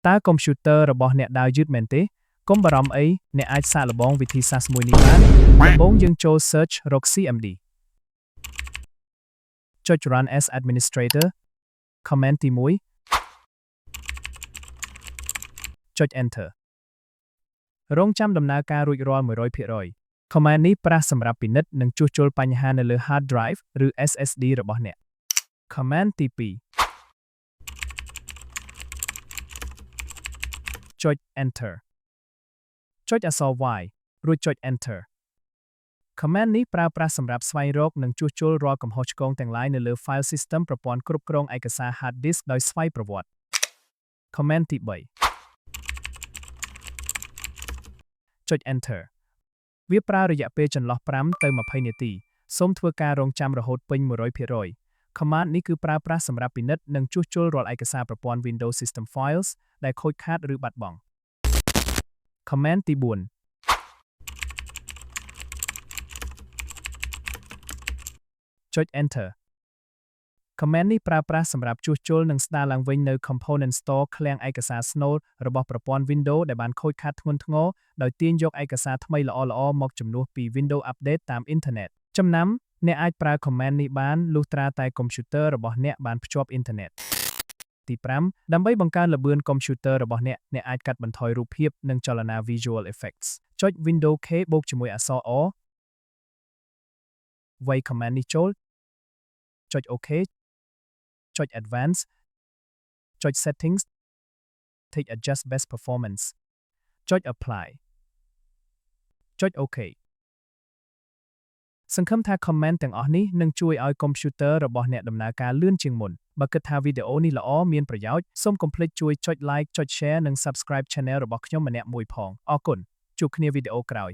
តើកុំព្យូទ័ររបស់អ្នកដើរយឺតមែនទេកុំបារម្ភអីអ្នកអាចសាកល្បងវិធីសាស្ត្រមួយនេះបានដំបូងយើងចូល search រក CMD ចុច run as administrator command ទី1ចុច enter រងចាំដំណើរការរួចរាល់ 100% command នេះប្រាស់សម្រាប់ពិនិត្យនិងជួសជុលបញ្ហានៅលើ hard drive ឬ SSD របស់អ្នក command ទី2ចុច enter ចុចអក្សរ Y រួចចុច enter command នេះប្រើប្រាស់សម្រាប់ស្វែងរកនិងជួសជុលរាល់កំហុសឆ្គងទាំងឡាយនៅលើ file system ប្រព័ន្ធគ្រប់គ្រងឯកសារ hard disk ដោយស្វ័យប្រវត្តិ command ទី3ចុច enter វាប្រើរយៈពេលចន្លោះ5ទៅ20នាទីសូមធ្វើការរងចាំរហូតពេញ 100% command នេះគឺប្រើប្រាស់សម្រាប់ពិនិត្យនិងជួសជុលរាល់ឯកសារប្រព័ន្ធ Windows System Files ដែលខូចខាតឬបាត់បង់ command ទី4ចុច enter command នេះប្រើប្រាស់សម្រាប់ជួសជុលនិងស្ដារឡើងវិញនៅ component store ឃ្លាំងឯកសារស្នូលរបស់ប្រព័ន្ធ Windows ដែលបានខូចខាតធ្ងន់ធ្ងរដោយទាញយកឯកសារថ្មីល្អៗមកជំនួសពី Windows Update តាមអ៊ីនធឺណិតចំណាំអ្នកអាចប្រើ command នេះបានលុះត្រាតែកុំព្យូទ័ររបស់អ្នកបានភ្ជាប់អ៊ីនធឺណិតទី5ដើម្បីបង្កើនល្បឿនកុំព្យូទ័ររបស់អ្នកអាចកាត់បន្ថយរូបភាពនិងចលនា Visual Effects ចុច Windows K បូកជាមួយអក្សរ O វាយ command នេះចូលចុច OK ចុច Advance ចុច Settings ចុច Adjust Best Performance ចុច Apply ចុច OK សង្ឃឹមថា comment ទាំងអស់នេះនឹងជួយឲ្យកុំព្យូទ័ររបស់អ្នកដំណើរការលឿនជាងមុនបើគិតថាវីដេអូនេះល្អមានប្រយោជន៍សូមកុំភ្លេចជួយចុច like ចុច share និង subscribe channel របស់ខ្ញុំម្នាក់មួយផងអរគុណជួបគ្នាវីដេអូក្រោយ